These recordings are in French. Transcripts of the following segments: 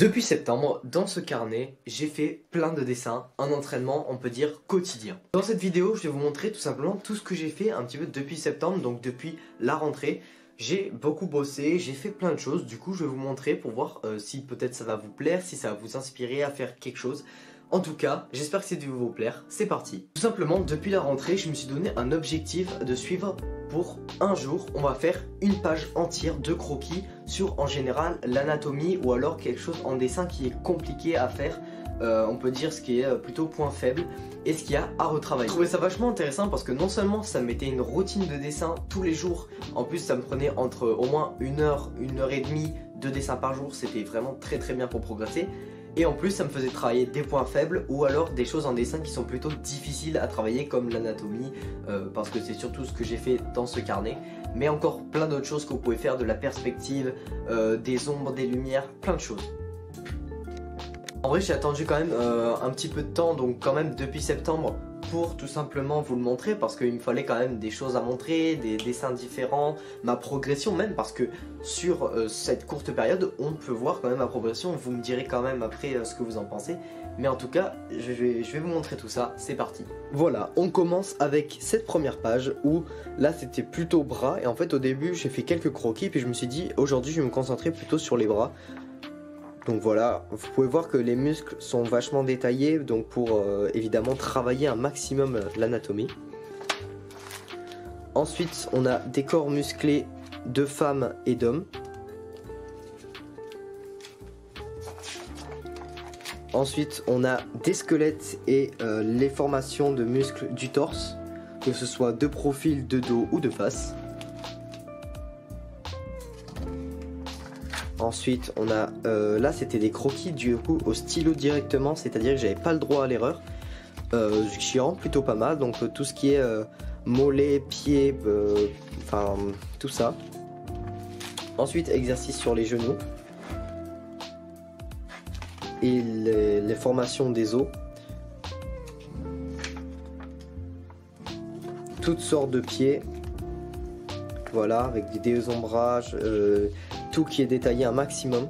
Depuis septembre, dans ce carnet, j'ai fait plein de dessins, un entraînement, on peut dire, quotidien. Dans cette vidéo, je vais vous montrer tout simplement tout ce que j'ai fait un petit peu depuis septembre, donc depuis la rentrée. J'ai beaucoup bossé, j'ai fait plein de choses, du coup je vais vous montrer pour voir si peut-être ça va vous plaire, si ça va vous inspirer à faire quelque chose. En tout cas, j'espère que ça va vous plaire, c'est parti. Tout simplement, depuis la rentrée, je me suis donné un objectif de suivre pour un jour. On va faire une page entière de croquis sur en général l'anatomie ou alors quelque chose en dessin qui est compliqué à faire. On peut dire ce qui est plutôt point faible et ce qu'il y a à retravailler. Je trouvais ça vachement intéressant parce que non seulement ça me mettait une routine de dessin tous les jours, en plus ça me prenait entre au moins une heure et demie de dessin par jour, c'était vraiment très bien pour progresser. Et en plus ça me faisait travailler des points faibles ou alors des choses en dessin qui sont plutôt difficiles à travailler comme l'anatomie parce que c'est surtout ce que j'ai fait dans ce carnet. Mais encore plein d'autres choses que vous pouvez faire, de la perspective, des ombres, des lumières, plein de choses. En vrai j'ai attendu quand même un petit peu de temps, donc quand même depuis septembre, pour tout simplement vous le montrer parce qu'il me fallait quand même des choses à montrer, des dessins différents, ma progression même, parce que sur cette courte période on peut voir quand même ma progression. Vous me direz quand même après ce que vous en pensez, mais en tout cas je vais vous montrer tout ça, c'est parti. Voilà, on commence avec cette première page où là c'était plutôt bras et en fait au début j'ai fait quelques croquis puis je me suis dit aujourd'hui je vais me concentrer plutôt sur les bras. Donc voilà, vous pouvez voir que les muscles sont vachement détaillés, donc pour évidemment travailler un maximum l'anatomie. Ensuite, on a des corps musclés de femmes et d'hommes. Ensuite, on a des squelettes et les formations de muscles du torse, que ce soit de profil, de dos ou de face. Ensuite on a, là c'était des croquis du coup au stylo directement, c'est-à-dire que j'avais pas le droit à l'erreur, ce qui rend plutôt pas mal, donc tout ce qui est mollets, pieds, enfin tout ça. Ensuite exercice sur les genoux et les formations des os, toutes sortes de pieds, voilà, avec des désombrages, tout qui est détaillé un maximum.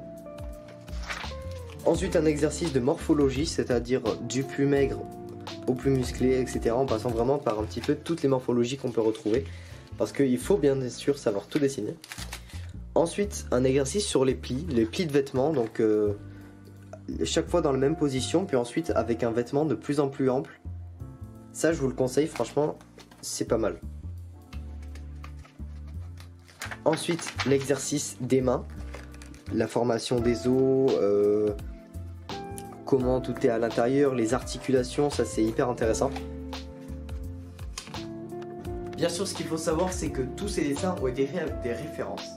Ensuite un exercice de morphologie, c'est-à-dire du plus maigre au plus musclé, etc. En passant vraiment par un petit peu toutes les morphologies qu'on peut retrouver, parce qu'il faut bien sûr savoir tout dessiner. Ensuite un exercice sur les plis de vêtements, donc chaque fois dans la même position, puis ensuite avec un vêtement de plus en plus ample. Ça je vous le conseille, franchement c'est pas mal. Ensuite, l'exercice des mains, la formation des os, comment tout est à l'intérieur, les articulations, ça c'est hyper intéressant. Bien sûr, ce qu'il faut savoir, c'est que tous ces dessins ont été faits avec des références.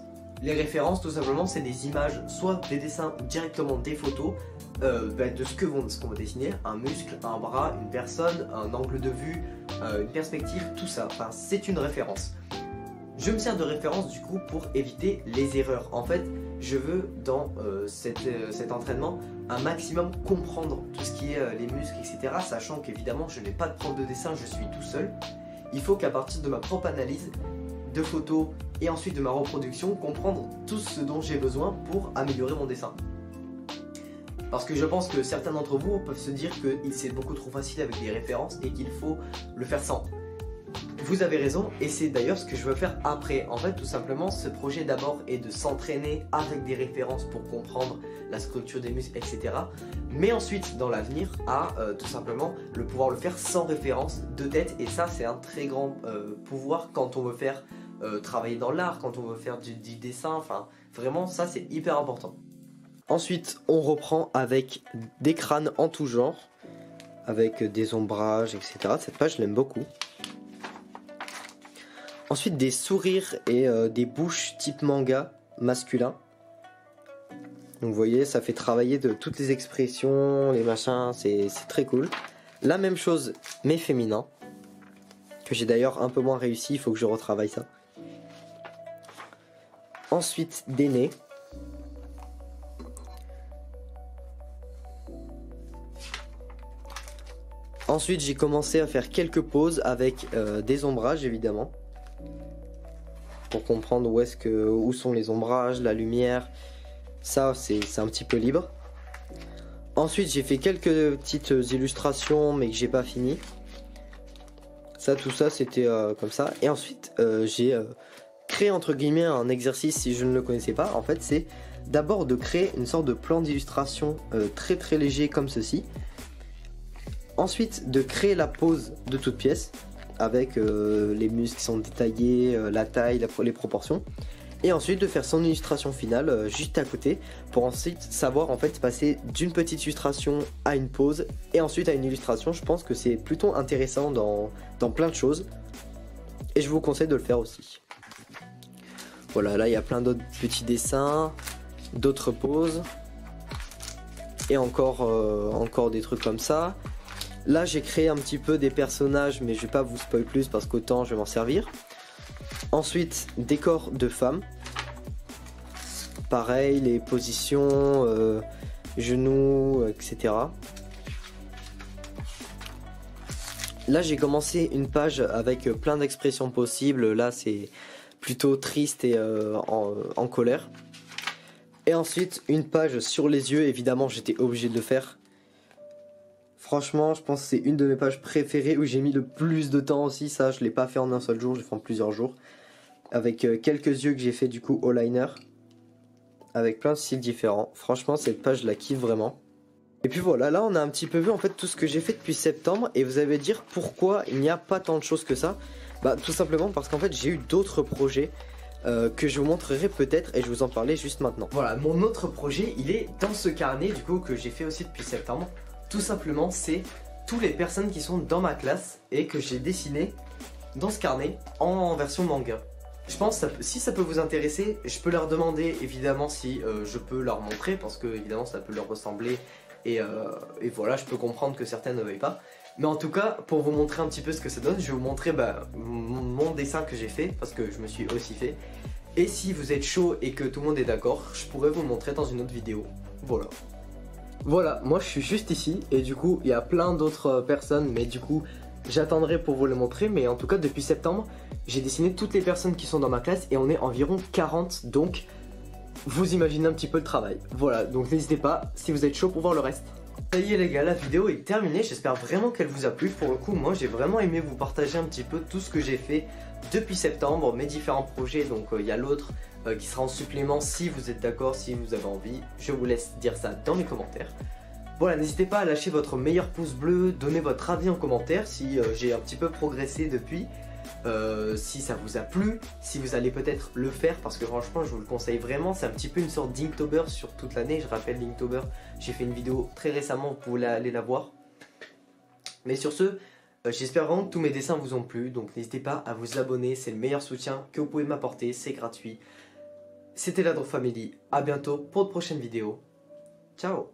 Les références, tout simplement, c'est des images, soit des dessins ou directement des photos de ce qu'on va dessiner, un muscle, un bras, une personne, un angle de vue, une perspective, tout ça. Enfin, c'est une référence. Je me sers de référence du coup pour éviter les erreurs. En fait, je veux dans cet entraînement un maximum comprendre tout ce qui est les muscles, etc. Sachant qu'évidemment je n'ai pas de prof de dessin, je suis tout seul. Il faut qu'à partir de ma propre analyse de photos et ensuite de ma reproduction, comprendre tout ce dont j'ai besoin pour améliorer mon dessin. Parce que je pense que certains d'entre vous peuvent se dire que c'est beaucoup trop facile avec des références et qu'il faut le faire sans. Vous avez raison, et c'est d'ailleurs ce que je veux faire après. En fait, tout simplement, ce projet d'abord est de s'entraîner avec des références pour comprendre la structure des muscles, etc. Mais ensuite, dans l'avenir, à tout simplement pouvoir le faire sans référence de tête. Et ça, c'est un très grand pouvoir quand on veut faire travailler dans l'art, quand on veut faire du dessin. Enfin, vraiment, ça, c'est hyper important. Ensuite, on reprend avec des crânes en tout genre, avec des ombrages, etc. Cette page, je l'aime beaucoup. Ensuite des sourires et des bouches type manga masculin. Donc vous voyez, ça fait travailler de toutes les expressions, les machins, c'est très cool. La même chose mais féminin, que j'ai d'ailleurs un peu moins réussi, il faut que je retravaille ça. Ensuite des nez. Ensuite j'ai commencé à faire quelques poses avec des ombrages évidemment. Pour comprendre où sont les ombrages, la lumière. Ça c'est un petit peu libre. Ensuite j'ai fait quelques petites illustrations mais que j'ai pas fini. Ça, tout ça c'était comme ça. Et ensuite j'ai créé entre guillemets un exercice si je ne le connaissais pas. En fait c'est d'abord de créer une sorte de plan d'illustration très léger comme ceci. Ensuite de créer la pose de toute pièce avec les muscles qui sont détaillés, la taille, les proportions. Et ensuite de faire son illustration finale juste à côté pour ensuite savoir en fait passer d'une petite illustration à une pose et ensuite à une illustration. Je pense que c'est plutôt intéressant dans plein de choses et je vous conseille de le faire aussi. Voilà, là il y a plein d'autres petits dessins, d'autres poses et encore des trucs comme ça. Là j'ai créé un petit peu des personnages mais je vais pas vous spoil plus parce qu'autant je vais m'en servir. Ensuite décor de femmes. Pareil, les positions, genoux, etc. Là j'ai commencé une page avec plein d'expressions possibles. Là c'est plutôt triste et en colère. Et ensuite une page sur les yeux. Évidemment j'étais obligé de le faire. Franchement, je pense que c'est une de mes pages préférées où j'ai mis le plus de temps aussi. Ça, je l'ai pas fait en un seul jour, je l'ai fait en plusieurs jours. Avec quelques yeux que j'ai fait du coup au liner. Avec plein de styles différents. Franchement, cette page, je la kiffe vraiment. Et puis voilà, là on a un petit peu vu en fait tout ce que j'ai fait depuis septembre. Et vous allez dire pourquoi il n'y a pas tant de choses que ça. Bah tout simplement parce qu'en fait j'ai eu d'autres projets que je vous montrerai peut-être et je vous en parlais juste maintenant. Voilà, mon autre projet, il est dans ce carnet du coup que j'ai fait aussi depuis septembre. Tout simplement, c'est toutes les personnes qui sont dans ma classe et que j'ai dessiné dans ce carnet en version manga. Je pense que si ça peut vous intéresser, je peux leur demander évidemment si je peux leur montrer parce que évidemment ça peut leur ressembler et voilà, je peux comprendre que certaines ne veuillent pas. Mais en tout cas, pour vous montrer un petit peu ce que ça donne, je vais vous montrer mon dessin que j'ai fait parce que je me suis aussi fait. Et si vous êtes chaud et que tout le monde est d'accord, je pourrais vous le montrer dans une autre vidéo. Voilà. Voilà, moi je suis juste ici et du coup il y a plein d'autres personnes mais du coup j'attendrai pour vous le montrer. Mais en tout cas depuis septembre j'ai dessiné toutes les personnes qui sont dans ma classe et on est environ 40, donc vous imaginez un petit peu le travail. Voilà, donc n'hésitez pas si vous êtes chaud pour voir le reste. Ça y est les gars, la vidéo est terminée, j'espère vraiment qu'elle vous a plu. Pour le coup moi j'ai vraiment aimé vous partager un petit peu tout ce que j'ai fait depuis septembre, mes différents projets. Donc il y a l'autre qui sera en supplément si vous êtes d'accord, si vous avez envie. Je vous laisse dire ça dans les commentaires. Voilà, n'hésitez pas à lâcher votre meilleur pouce bleu, donner votre avis en commentaire si j'ai un petit peu progressé depuis. Si ça vous a plu, si vous allez peut-être le faire parce que franchement je vous le conseille vraiment. C'est un petit peu une sorte d'Inktober sur toute l'année. Je rappelle l'Inktober, j'ai fait une vidéo très récemment, vous pouvez aller la voir. Mais sur ce, j'espère vraiment que tous mes dessins vous ont plu. Donc n'hésitez pas à vous abonner, c'est le meilleur soutien que vous pouvez m'apporter, c'est gratuit. C'était la Drop Family, à bientôt pour de prochaines vidéos. Ciao.